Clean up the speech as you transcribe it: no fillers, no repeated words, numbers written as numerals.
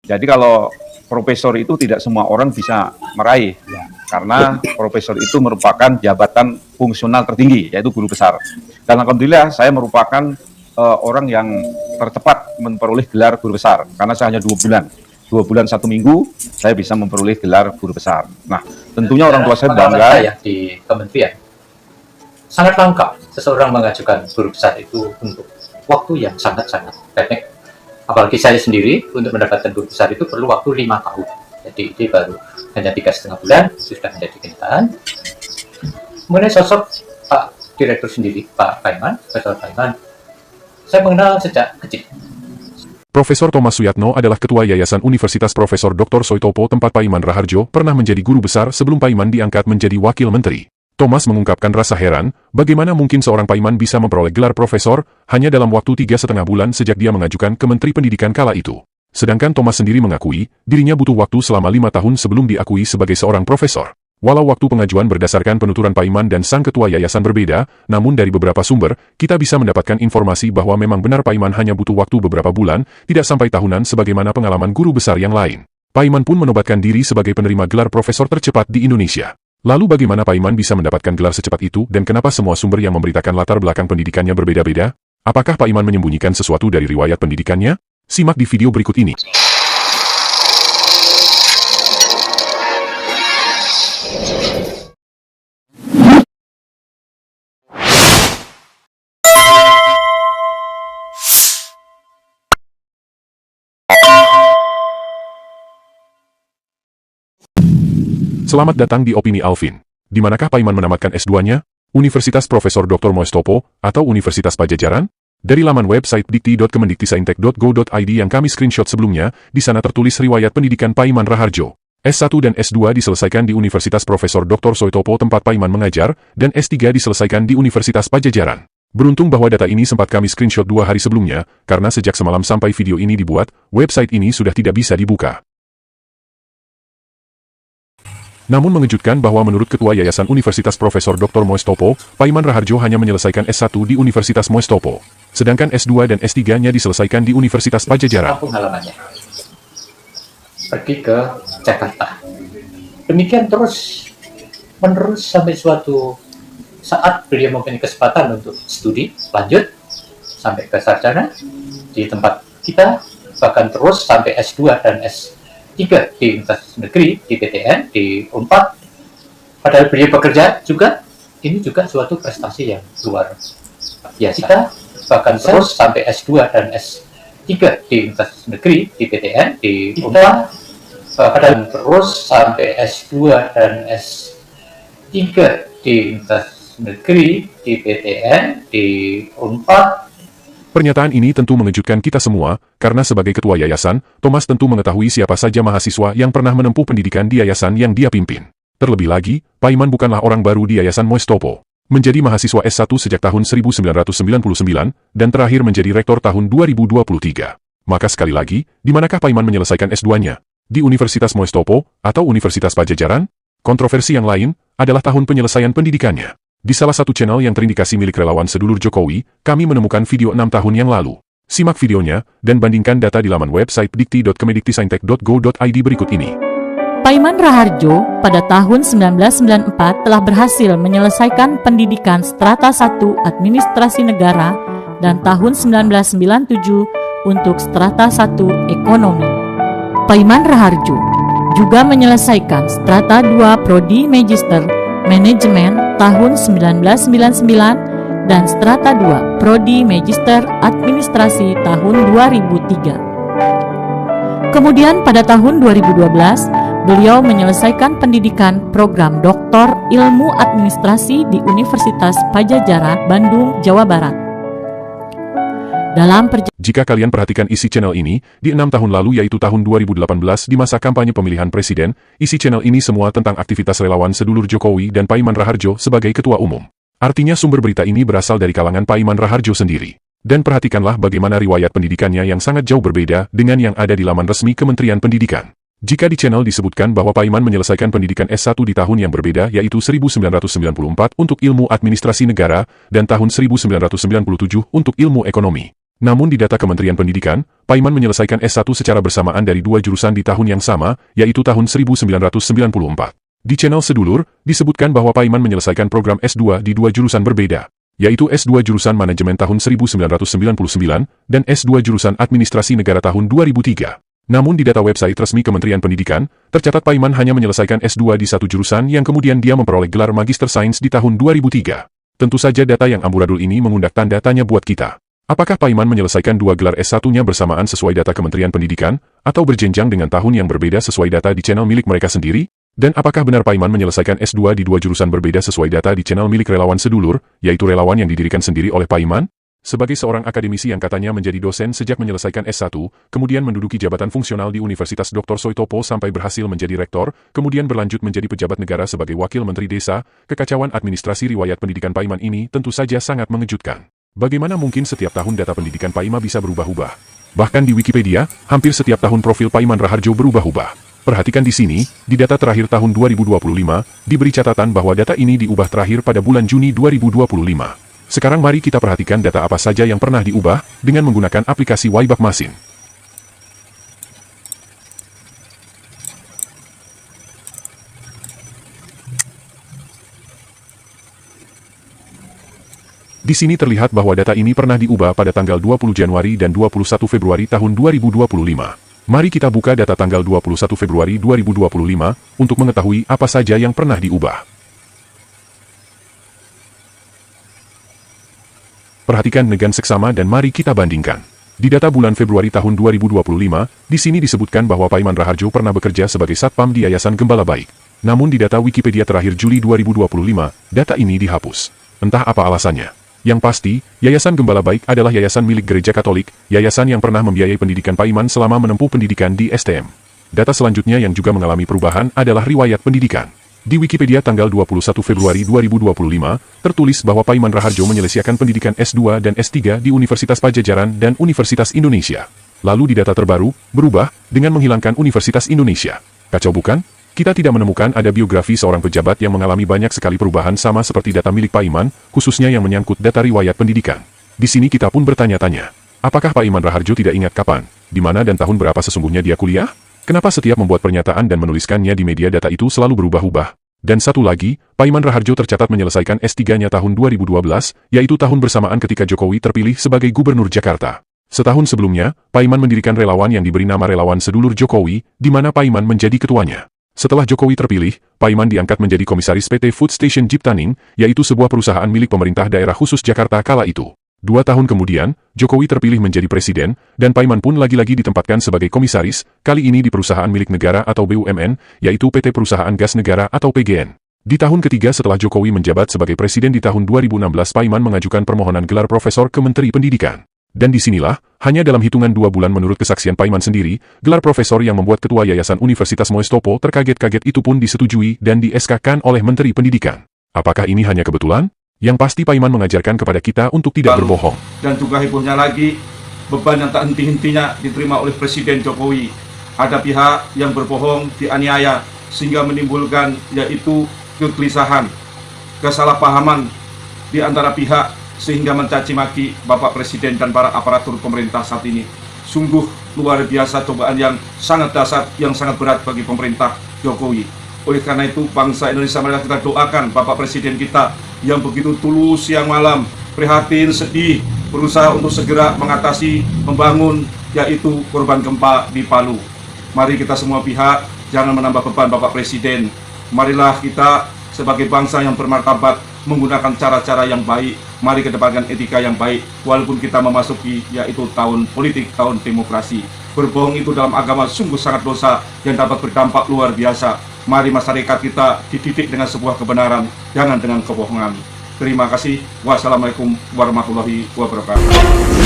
Jadi kalau profesor itu tidak semua orang bisa meraih, karena profesor itu merupakan jabatan fungsional tertinggi, yaitu guru besar. Dan alhamdulillah saya merupakan orang yang tercepat memperoleh gelar guru besar, karena saya hanya 2 bulan. 2 bulan 1 minggu, saya bisa memperoleh gelar guru besar. Nah, tentunya orang tua saya bangga. Ya, di kementerian, sangat langka seseorang mengajukan guru besar itu untuk waktu yang sangat-sangat pendek. Apalagi saya sendiri, untuk mendapatkan guru besar itu perlu waktu 5 tahun. Jadi ini baru hanya 3,5 bulan, sudah menjadi kenyataan. Mengenai sosok Pak Direktur sendiri, Pak Paiman, Profesor Paiman, saya mengenal sejak kecil. Profesor Thomas Suyatno adalah Ketua Yayasan Universitas Profesor Dr. Soetopo tempat Paiman Raharjo pernah menjadi guru besar sebelum Paiman diangkat menjadi Wakil Menteri. Thomas mengungkapkan rasa heran, bagaimana mungkin seorang Paiman bisa memperoleh gelar profesor hanya dalam waktu 3,5 bulan sejak dia mengajukan ke Menteri Pendidikan kala itu. Sedangkan Thomas sendiri mengakui, dirinya butuh waktu selama 5 tahun sebelum diakui sebagai seorang profesor. Walau waktu pengajuan berdasarkan penuturan Paiman dan sang ketua yayasan berbeda, namun dari beberapa sumber, kita bisa mendapatkan informasi bahwa memang benar Paiman hanya butuh waktu beberapa bulan, tidak sampai tahunan sebagaimana pengalaman guru besar yang lain. Paiman pun menobatkan diri sebagai penerima gelar profesor tercepat di Indonesia. Lalu bagaimana Paiman bisa mendapatkan gelar secepat itu dan kenapa semua sumber yang memberitakan latar belakang pendidikannya berbeda-beda? Apakah Paiman menyembunyikan sesuatu dari riwayat pendidikannya? Simak di video berikut ini. Selamat datang di Opini Alvin. Di manakah Paiman menamatkan S2-nya? Universitas Profesor Dr. Moestopo atau Universitas Pajajaran? Dari laman website dikti.kemendiktisaintek.go.id yang kami screenshot sebelumnya, di sana tertulis riwayat pendidikan Paiman Raharjo. S1 dan S2 diselesaikan di Universitas Profesor Dr. Soetopo tempat Paiman mengajar, dan S3 diselesaikan di Universitas Pajajaran. Beruntung bahwa data ini sempat kami screenshot 2 hari sebelumnya, karena sejak semalam sampai video ini dibuat, website ini sudah tidak bisa dibuka. Namun mengejutkan bahwa menurut Ketua Yayasan Universitas Profesor Dr. Moestopo, Paiman Raharjo hanya menyelesaikan S1 di Universitas Moestopo. Sedangkan S2 dan S3-nya diselesaikan di Universitas Pajajaran. Kampung halamannya. Pergi ke Jakarta. Demikian terus-menerus sampai suatu saat beliau mempunyai kesempatan untuk studi lanjut sampai ke sarjana di tempat kita, bahkan terus sampai S2 dan S3 di Universitas Negeri, di PTN, di UNPAD. Padahal beliau bekerja juga, ini juga suatu prestasi yang luar biasa. Kita bahkan terus sampai S2 dan S3 di Universitas Negeri, di PTN, di UNPAD. Padahal terus sampai S2 dan S3 di Universitas Negeri, di PTN, di UNPAD. Pernyataan ini tentu mengejutkan kita semua, karena sebagai ketua yayasan, Thomas tentu mengetahui siapa saja mahasiswa yang pernah menempuh pendidikan di yayasan yang dia pimpin. Terlebih lagi, Paiman bukanlah orang baru di Yayasan Moestopo. Menjadi mahasiswa S1 sejak tahun 1999, dan terakhir menjadi rektor tahun 2023. Maka sekali lagi, di manakah Paiman menyelesaikan S2-nya? Di Universitas Moestopo, atau Universitas Pajajaran? Kontroversi yang lain, adalah tahun penyelesaian pendidikannya. Di salah satu channel yang terindikasi milik relawan sedulur Jokowi, kami menemukan video 6 tahun yang lalu. Simak videonya, dan bandingkan data di laman website dikti.kemendiktisaintek.go.id berikut ini. Paiman Raharjo pada tahun 1994 telah berhasil menyelesaikan pendidikan strata 1 Administrasi Negara dan tahun 1997 untuk strata 1 Ekonomi. Paiman Raharjo juga menyelesaikan strata 2 Prodi Magister Manajemen tahun 1999 dan strata 2 Prodi Magister Administrasi tahun 2003. Kemudian pada tahun 2012, beliau menyelesaikan pendidikan program Doktor Ilmu Administrasi di Universitas Pajajaran, Bandung, Jawa Barat. Jika kalian perhatikan isi channel ini, di 6 tahun lalu yaitu tahun 2018 di masa kampanye pemilihan presiden, isi channel ini semua tentang aktivitas relawan sedulur Jokowi dan Paiman Raharjo sebagai ketua umum. Artinya sumber berita ini berasal dari kalangan Paiman Raharjo sendiri. Dan perhatikanlah bagaimana riwayat pendidikannya yang sangat jauh berbeda dengan yang ada di laman resmi Kementerian Pendidikan. Jika di channel disebutkan bahwa Paiman menyelesaikan pendidikan S1 di tahun yang berbeda yaitu 1994 untuk ilmu administrasi negara dan tahun 1997 untuk ilmu ekonomi. Namun di data Kementerian Pendidikan, Paiman menyelesaikan S1 secara bersamaan dari 2 jurusan di tahun yang sama, yaitu tahun 1994. Di channel Sedulur, disebutkan bahwa Paiman menyelesaikan program S2 di 2 jurusan berbeda, yaitu S2 jurusan Manajemen tahun 1999 dan S2 jurusan Administrasi Negara tahun 2003. Namun di data website resmi Kementerian Pendidikan, tercatat Paiman hanya menyelesaikan S2 di satu jurusan yang kemudian dia memperoleh gelar Magister Sains di tahun 2003. Tentu saja data yang amburadul ini mengundang tanda tanya buat kita. Apakah Paiman menyelesaikan 2 gelar S1-nya bersamaan sesuai data Kementerian Pendidikan, atau berjenjang dengan tahun yang berbeda sesuai data di channel milik mereka sendiri? Dan apakah benar Paiman menyelesaikan S2 di 2 jurusan berbeda sesuai data di channel milik relawan Sedulur, yaitu relawan yang didirikan sendiri oleh Paiman? Sebagai seorang akademisi yang katanya menjadi dosen sejak menyelesaikan S1, kemudian menduduki jabatan fungsional di Universitas Dr. Soetopo sampai berhasil menjadi rektor, kemudian berlanjut menjadi pejabat negara sebagai wakil menteri desa, kekacauan administrasi riwayat pendidikan Paiman ini tentu saja sangat mengejutkan. Bagaimana mungkin setiap tahun data pendidikan Paiman bisa berubah-ubah? Bahkan di Wikipedia, hampir setiap tahun profil Paiman Raharjo berubah-ubah. Perhatikan di sini, di data terakhir tahun 2025, diberi catatan bahwa data ini diubah terakhir pada bulan Juni 2025. Sekarang mari kita perhatikan data apa saja yang pernah diubah dengan menggunakan aplikasi Wayback Machine. Di sini terlihat bahwa data ini pernah diubah pada tanggal 20 Januari dan 21 Februari tahun 2025. Mari kita buka data tanggal 21 Februari 2025 untuk mengetahui apa saja yang pernah diubah. Perhatikan dengan seksama dan mari kita bandingkan. Di data bulan Februari tahun 2025, di sini disebutkan bahwa Paiman Raharjo pernah bekerja sebagai satpam di Yayasan Gembala Baik. Namun di data Wikipedia terakhir Juli 2025, data ini dihapus. Entah apa alasannya. Yang pasti, Yayasan Gembala Baik adalah yayasan milik Gereja Katolik, yayasan yang pernah membiayai pendidikan Paiman selama menempuh pendidikan di STM. Data selanjutnya yang juga mengalami perubahan adalah riwayat pendidikan. Di Wikipedia tanggal 21 Februari 2025, tertulis bahwa Paiman Raharjo menyelesaikan pendidikan S2 dan S3 di Universitas Pajajaran dan Universitas Indonesia. Lalu di data terbaru, berubah, dengan menghilangkan Universitas Indonesia. Kacau bukan? Kita tidak menemukan ada biografi seorang pejabat yang mengalami banyak sekali perubahan sama seperti data milik Paiman, khususnya yang menyangkut data riwayat pendidikan. Di sini kita pun bertanya-tanya, apakah Paiman Raharjo tidak ingat kapan, di mana dan tahun berapa sesungguhnya dia kuliah? Kenapa setiap membuat pernyataan dan menuliskannya di media data itu selalu berubah-ubah? Dan satu lagi, Paiman Raharjo tercatat menyelesaikan S3-nya tahun 2012, yaitu tahun bersamaan ketika Jokowi terpilih sebagai Gubernur Jakarta. Setahun sebelumnya, Paiman mendirikan relawan yang diberi nama Relawan Sedulur Jokowi, di mana Paiman menjadi ketuanya. Setelah Jokowi terpilih, Paiman diangkat menjadi komisaris PT Food Station Jiptaning, yaitu sebuah perusahaan milik pemerintah daerah khusus Jakarta kala itu. 2 tahun kemudian, Jokowi terpilih menjadi presiden, dan Paiman pun lagi-lagi ditempatkan sebagai komisaris, kali ini di perusahaan milik negara atau BUMN, yaitu PT Perusahaan Gas Negara atau PGN. Di tahun ketiga setelah Jokowi menjabat sebagai presiden di tahun 2016, Paiman mengajukan permohonan gelar profesor ke Menteri Pendidikan. Dan disinilah, hanya dalam hitungan 2 bulan menurut kesaksian Paiman sendiri, gelar profesor yang membuat Ketua Yayasan Universitas Moestopo terkaget-kaget itu pun disetujui dan di-SK-kan oleh Menteri Pendidikan. Apakah ini hanya kebetulan? Yang pasti Paiman mengajarkan kepada kita untuk tidak berbohong. Dan juga hebohnya lagi, beban yang tak henti-hentinya diterima oleh Presiden Jokowi. Ada pihak yang berbohong, dianiaya, sehingga menimbulkan yaitu kegelisahan, kesalahpahaman di antara pihak, sehingga mencaci maki Bapak Presiden dan para aparatur pemerintah saat ini. Sungguh luar biasa cobaan yang sangat dahsyat, yang sangat berat bagi pemerintah Jokowi. Oleh karena itu, bangsa Indonesia, marilah kita doakan Bapak Presiden kita yang begitu tulus siang malam, prihatin, sedih, berusaha untuk segera mengatasi, membangun, yaitu korban gempa di Palu. Mari kita semua pihak, jangan menambah beban Bapak Presiden. Marilah kita sebagai bangsa yang bermartabat, menggunakan cara-cara yang baik. Mari kedepankan etika yang baik, walaupun kita memasuki yaitu tahun politik, tahun demokrasi. Berbohong itu dalam agama sungguh sangat dosa yang dapat berdampak luar biasa. Mari masyarakat kita dididik dengan sebuah kebenaran, jangan dengan kebohongan. Terima kasih. Wassalamualaikum warahmatullahi wabarakatuh.